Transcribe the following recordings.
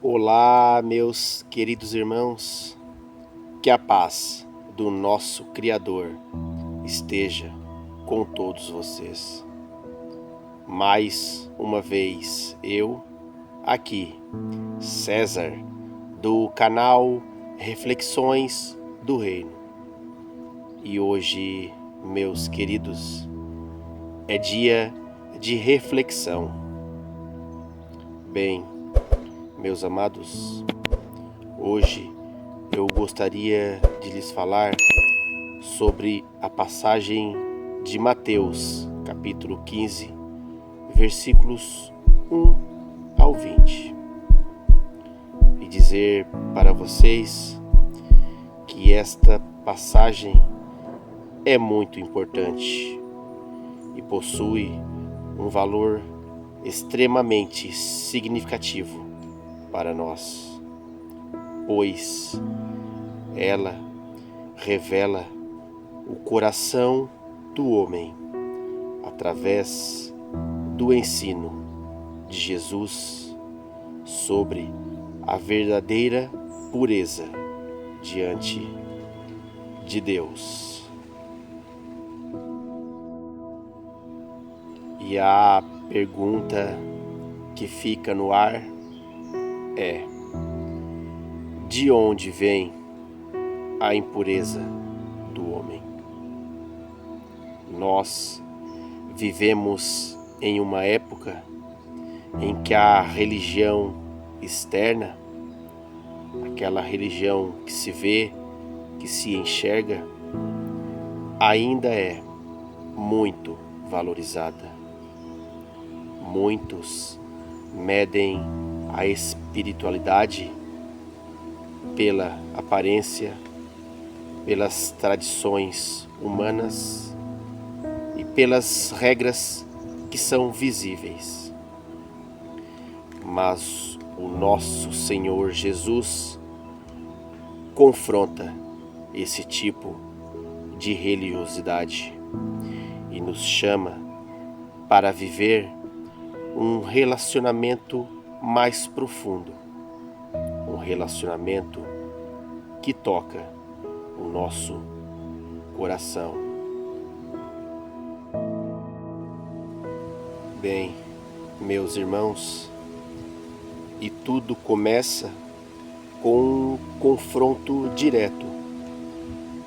Olá, meus queridos irmãos, que a paz do nosso Criador esteja com todos vocês. Mais uma vez, eu, aqui, César, do canal Reflexões do Reino. E hoje, meus queridos, é dia de reflexão. Bem, meus amados, hoje eu gostaria de lhes falar sobre a passagem de Mateus, capítulo 15, versículos 1 ao 20. E dizer para vocês que esta passagem é muito importante e possui um valor extremamente significativo para nós, pois ela revela o coração do homem através do ensino de Jesus sobre a verdadeira pureza diante de Deus. E a pergunta que fica no ar é: de onde vem a impureza do homem? Nós vivemos em uma época em que a religião externa, aquela religião que se vê, que se enxerga, ainda é muito valorizada. Muitos medem a espiritualidade pela aparência, pelas tradições humanas e pelas regras que são visíveis. Mas o nosso Senhor Jesus confronta esse tipo de religiosidade e nos chama para viver um relacionamento mais profundo, um relacionamento que toca o nosso coração. Bem, meus irmãos, e tudo começa com um confronto direto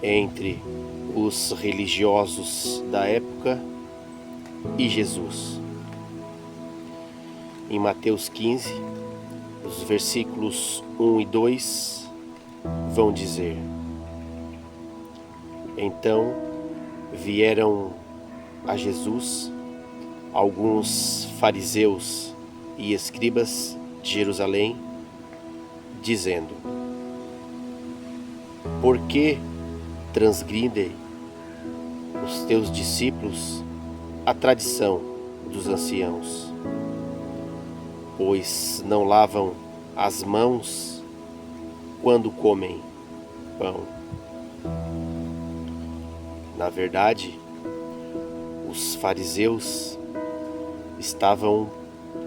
entre os religiosos da época e Jesus. Em Mateus 15, os versículos 1 e 2 vão dizer: Então vieram a Jesus alguns fariseus e escribas de Jerusalém, dizendo: Por que transgridem os teus discípulos a tradição dos anciãos? Pois não lavam as mãos quando comem pão. Na verdade, os fariseus estavam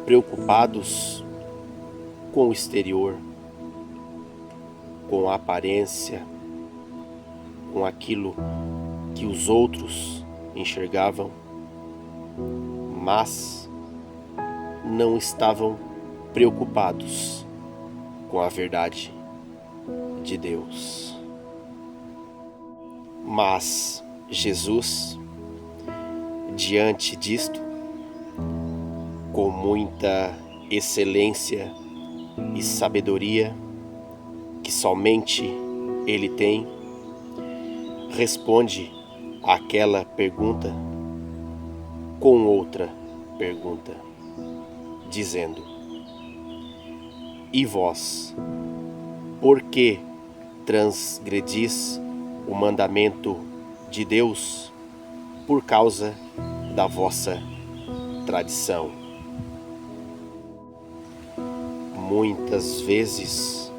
preocupados com o exterior, com a aparência, com aquilo que os outros enxergavam, mas não estavam preocupados com a verdade de Deus. Mas Jesus, diante disto, com muita excelência e sabedoria que somente Ele tem, responde àquela pergunta com outra pergunta, dizendo: E vós, por que transgredis o mandamento de Deus por causa da vossa tradição? Muitas vezes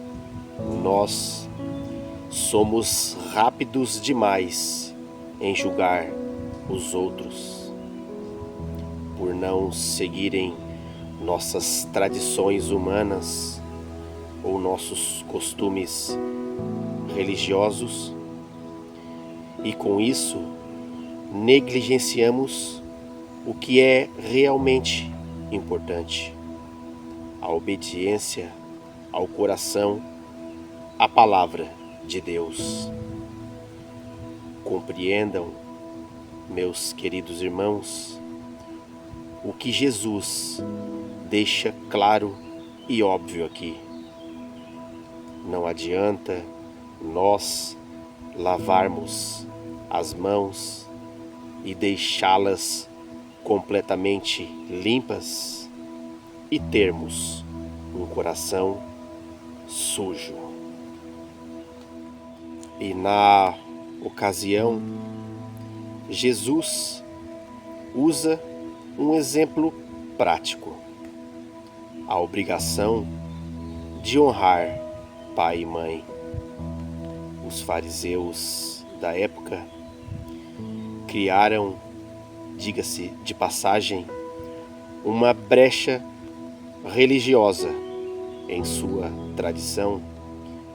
nós somos rápidos demais em julgar os outros por não seguirem nossas tradições humanas, ou nossos costumes religiosos, e com isso negligenciamos o que é realmente importante: a obediência ao coração, à palavra de Deus. Compreendam, meus queridos irmãos, o que Jesus deixa claro e óbvio aqui. Não adianta nós lavarmos as mãos e deixá-las completamente limpas e termos um coração sujo. E na ocasião, Jesus usa um exemplo prático: a obrigação de honrar pai e mãe. Os fariseus da época criaram, diga-se de passagem, uma brecha religiosa em sua tradição,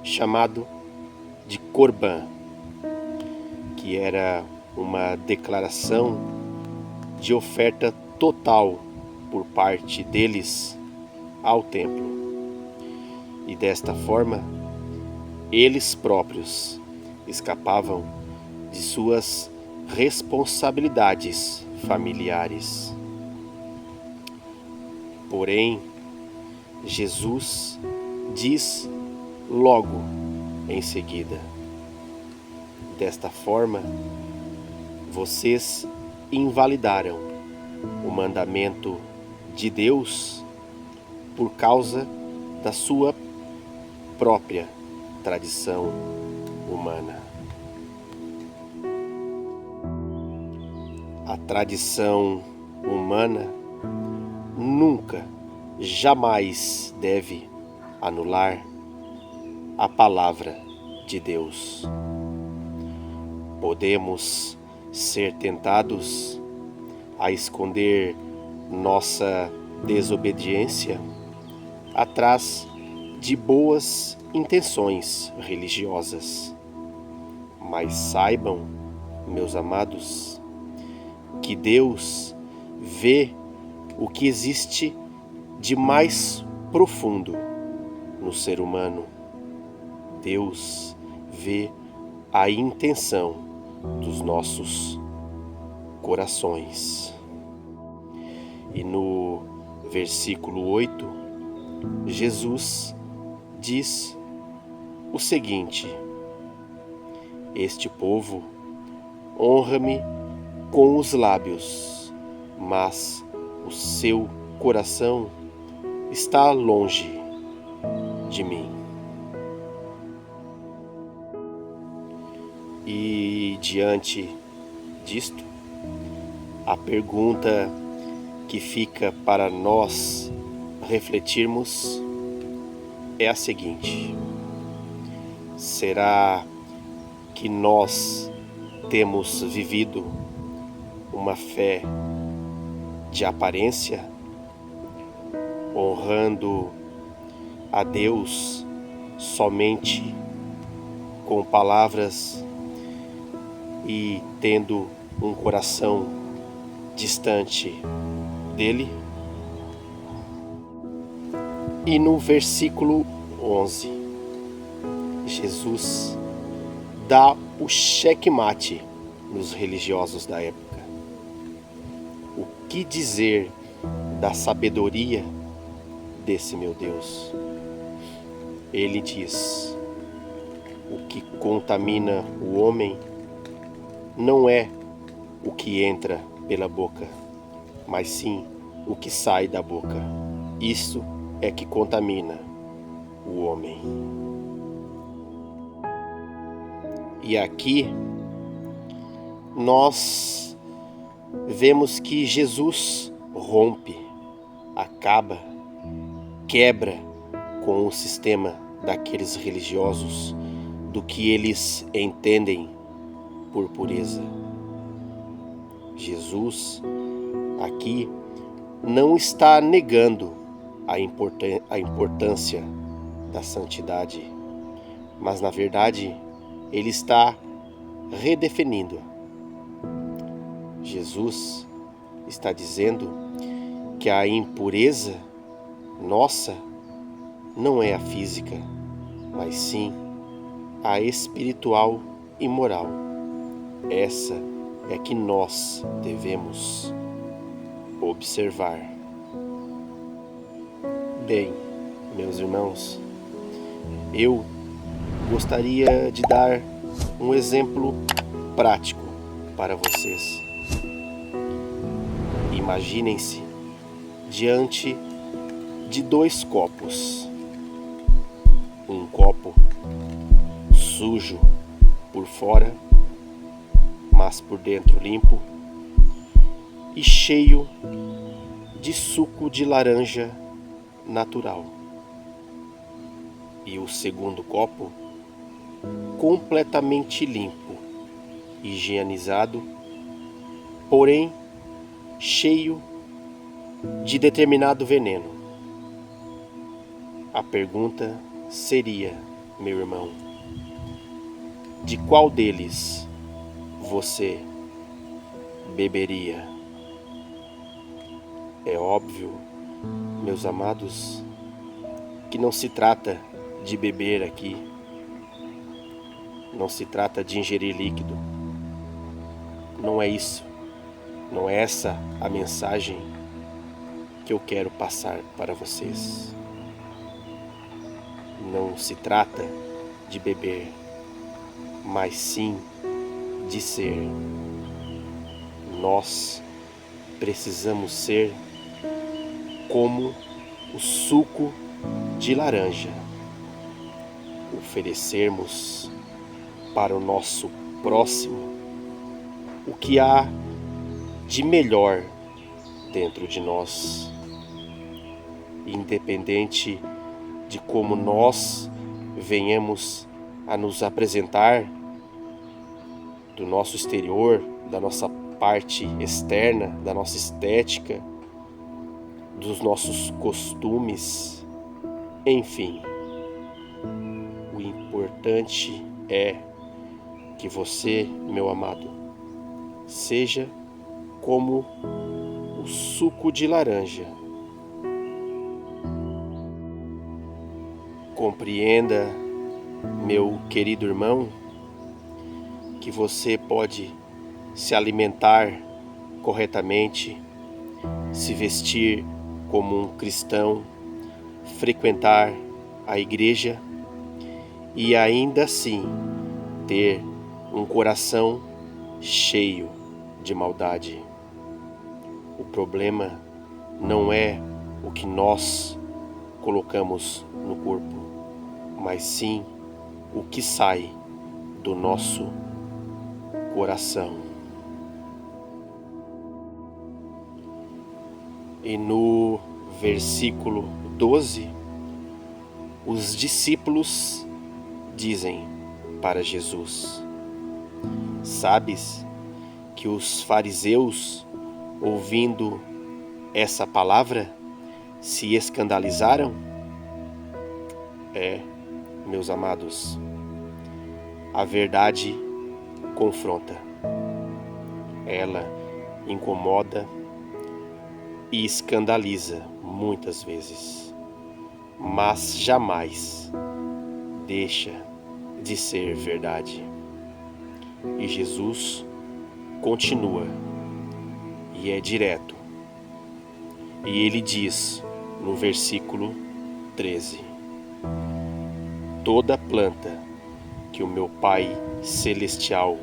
chamado de Corban, que era uma declaração de oferta total por parte deles ao templo. E desta forma, eles próprios escapavam de suas responsabilidades familiares. Porém, Jesus diz logo em seguida: desta forma, vocês invalidaram o mandamento de Deus por causa da sua própria tradição humana. A tradição humana nunca, jamais deve anular a palavra de Deus. Podemos ser tentados a esconder nossa desobediência atrás de boas intenções religiosas. Mas saibam, meus amados, que Deus vê o que existe de mais profundo no ser humano. Deus vê a intenção dos nossos corações. E no versículo 8, Jesus diz o seguinte: este povo honra-me com os lábios, mas o seu coração está longe de mim. E diante disto, a pergunta que fica para nós refletirmos é a seguinte: será que nós temos vivido uma fé de aparência, honrando a Deus somente com palavras e tendo um coração distante dele? E no versículo 11, Jesus dá o checkmate nos religiosos da época. O que dizer da sabedoria desse meu Deus? Ele diz: o que contamina o homem não é o que entra pela boca, mas sim o que sai da boca. Isso é que contamina o homem. E aqui nós vemos que Jesus rompe, acaba, quebra com o sistema daqueles religiosos, do que eles entendem por pureza. Jesus aqui não está negando a importância da santidade, mas na verdade ele está redefinindo. Jesus está dizendo que a impureza nossa não é a física, mas sim a espiritual e moral. Essa é que nós devemos observar. Bem, meus irmãos, eu gostaria de dar um exemplo prático para vocês. Imaginem-se diante de 2 copos. Um copo sujo por fora, mas por dentro limpo, e cheio de suco de laranja natural. E o segundo copo completamente limpo, higienizado, porém cheio de determinado veneno. A pergunta seria, meu irmão, de qual deles você beberia? É óbvio, meus amados, que não se trata de beber aqui, não se trata de ingerir líquido. Não é isso, não é essa a mensagem que eu quero passar para vocês. Não se trata de beber, mas sim de ser. Nós precisamos ser como o suco de laranja. Oferecermos para o nosso próximo o que há de melhor dentro de nós, independente de como nós venhamos a nos apresentar, do nosso exterior, da nossa parte externa, da nossa estética, dos nossos costumes, enfim. O importante é que você, meu amado, seja como o suco de laranja. Compreenda, meu querido irmão, que você pode se alimentar corretamente, se vestir como um cristão, frequentar a igreja e ainda assim ter um coração cheio de maldade. O problema não é o que nós colocamos no corpo, mas sim o que sai do nosso coração. E no versículo 12, os discípulos dizem para Jesus: sabes que os fariseus, ouvindo essa palavra, se escandalizaram? Meus amados, a verdade confronta. Ela incomoda e escandaliza muitas vezes, mas jamais deixa de ser verdade. E Jesus continua e é direto. E ele diz no versículo 13: toda planta que o meu Pai Celestial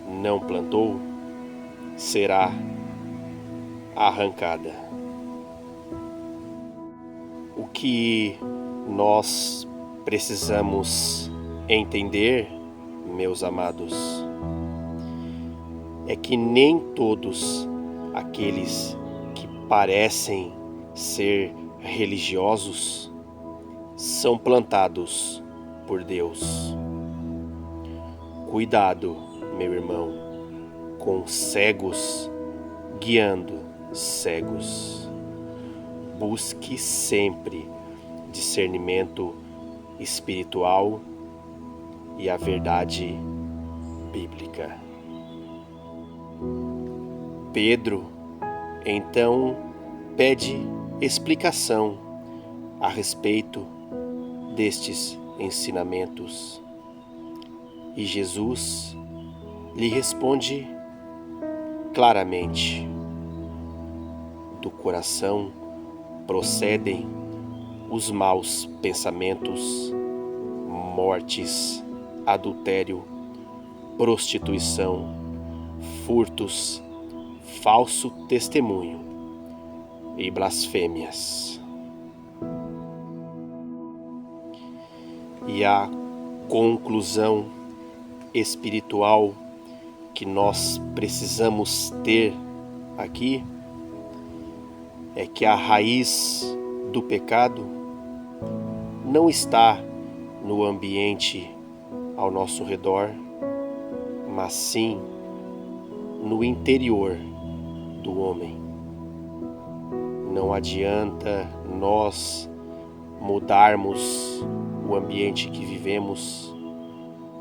não plantou será arrancada. O que nós precisamos entender, meus amados, é que nem todos aqueles que parecem ser religiosos são plantados por Deus. Cuidado, meu irmão, com cegos guiando cegos. Busque sempre discernimento espiritual e a verdade bíblica. Pedro, então, pede explicação a respeito destes ensinamentos. E Jesus lhe responde claramente: do coração procedem os maus pensamentos, mortes, adultério, prostituição, furtos, falso testemunho e blasfêmias. E a conclusão espiritual que nós precisamos ter aqui é que a raiz do pecado não está no ambiente ao nosso redor, mas sim no interior do homem. Não adianta nós mudarmos o ambiente que vivemos,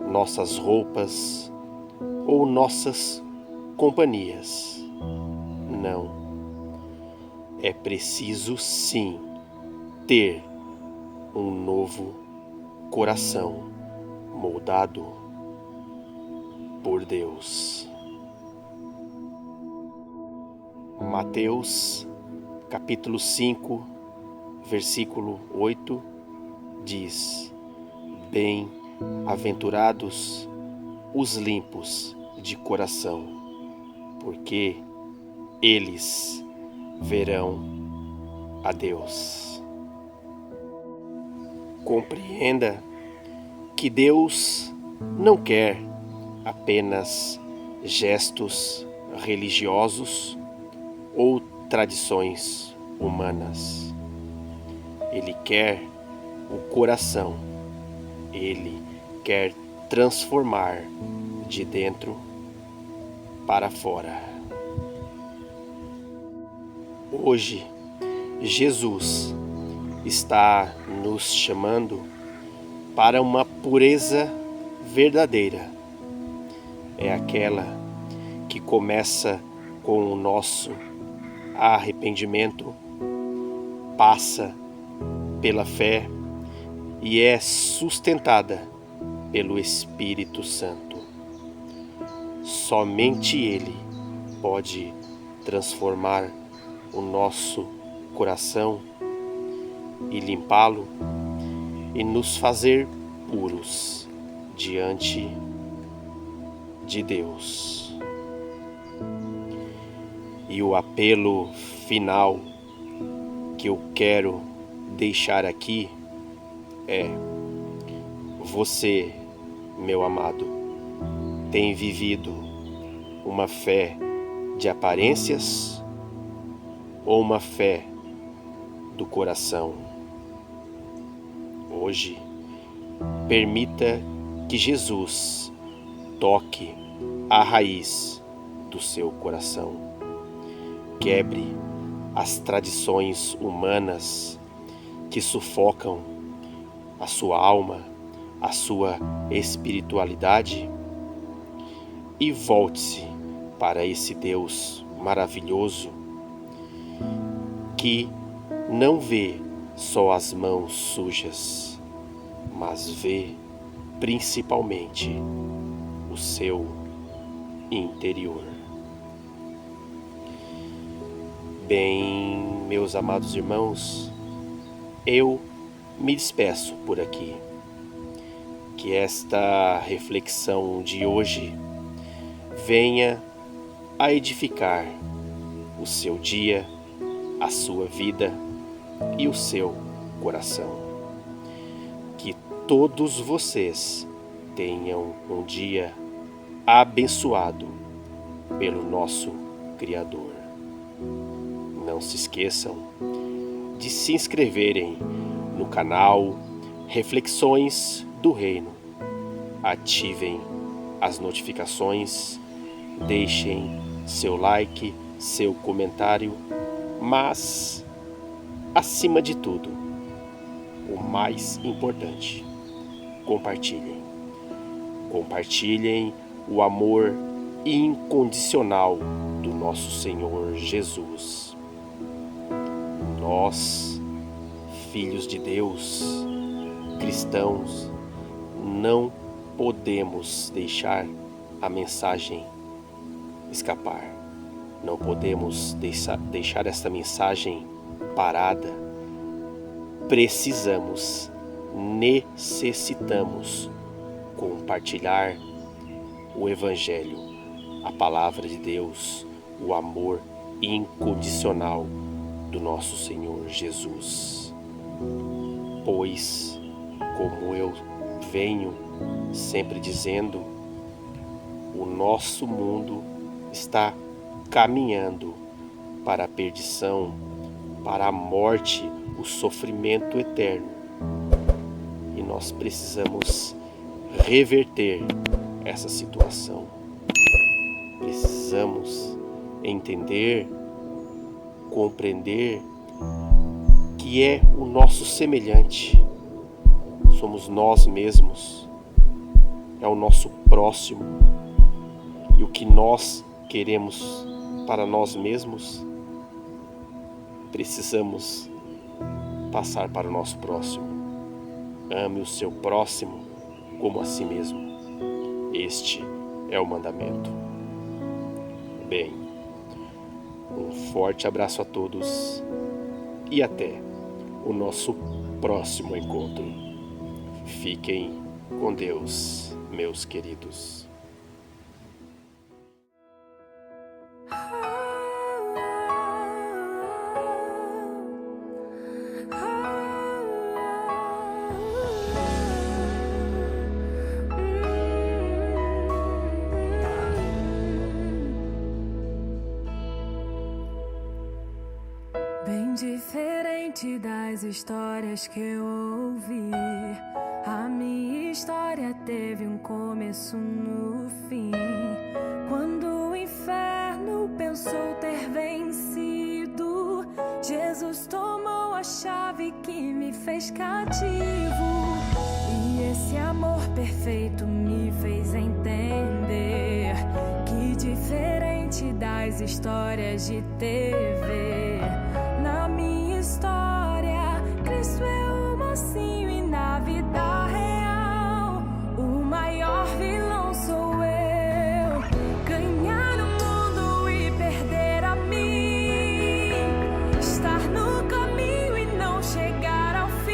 nossas roupas ou nossas companhias. Não. É preciso sim ter um novo coração moldado por Deus. Mateus capítulo 5, versículo 8 diz: bem-aventurados os limpos de coração, porque eles verão a Deus. Compreenda que Deus não quer apenas gestos religiosos ou tradições humanas. Ele quer o coração. Ele quer transformar de dentro para fora. Hoje, Jesus está nos chamando para uma pureza verdadeira. É aquela que começa com o nosso arrependimento, passa pela fé e é sustentada pelo Espírito Santo. Somente Ele pode transformar o nosso coração e limpá-lo e nos fazer puros diante de Deus. E o apelo final que eu quero deixar aqui é: você, meu amado, tem vivido uma fé de aparências ou uma fé do coração? Hoje, permita que Jesus toque a raiz do seu coração. Quebre as tradições humanas que sufocam a sua alma, a sua espiritualidade, e volte-se para esse Deus maravilhoso que não vê só as mãos sujas, mas vê principalmente o seu interior. Bem, meus amados irmãos, eu me despeço por aqui. Que esta reflexão de hoje venha a edificar o seu dia, a sua vida e o seu coração. Que todos vocês tenham um dia abençoado pelo nosso Criador. Não se esqueçam de se inscreverem no canal Reflexões do Reino. Ativem as notificações, deixem seu like, seu comentário, mas, acima de tudo, o mais importante: compartilhem. Compartilhem o amor incondicional do nosso Senhor Jesus. Nós, filhos de Deus, cristãos, não podemos deixar a mensagem escapar. Não podemos deixar esta mensagem parada. Necessitamos compartilhar o Evangelho, a palavra de Deus, o amor incondicional do nosso Senhor Jesus. Pois, como eu venho sempre dizendo, o nosso mundo está caminhando para a perdição, para a morte, o sofrimento eterno. E nós precisamos reverter essa situação. Precisamos entender, compreender que é o nosso semelhante. Somos nós mesmos, é o nosso próximo. E o que nós queremos para nós mesmos, precisamos passar para o nosso próximo. Ame o seu próximo como a si mesmo. Este é o mandamento. Bem, um forte abraço a todos e até o nosso próximo encontro. Fiquem com Deus, meus queridos. Bem diferente das histórias que eu ouvi, a minha história teve um começo no fim. Quando o inferno pensou ter vencido, Jesus tomou a chave que me fez cativo. E esse amor perfeito me fez entender que, diferente das histórias de TV, na minha história, Cristo é o mocinho e na vida real, o maior vilão sou eu. Ganhar o mundo e perder a mim, estar no caminho e não chegar ao fim.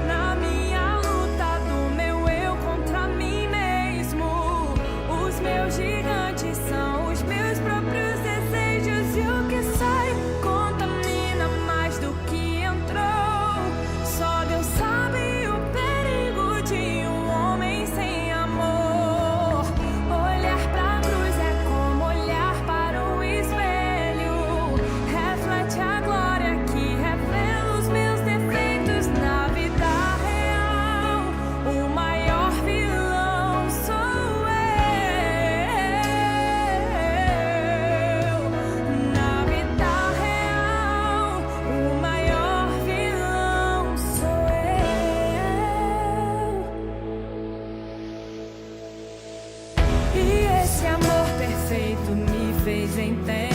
Na minha luta do meu eu contra mim mesmo, os meus gigantes são os meus próprios desejos, e o que sai contamina mais do que entrou. Só Deus sabe o perigo de um homem sem amor. Olhar pra cruz é como olhar para um espelho, reflete a glória que revela os meus defeitos. Na vida real, o maior vilão sou eu. Na vida real, o maior vilão sou eu. E esse amor perfeito me fez entender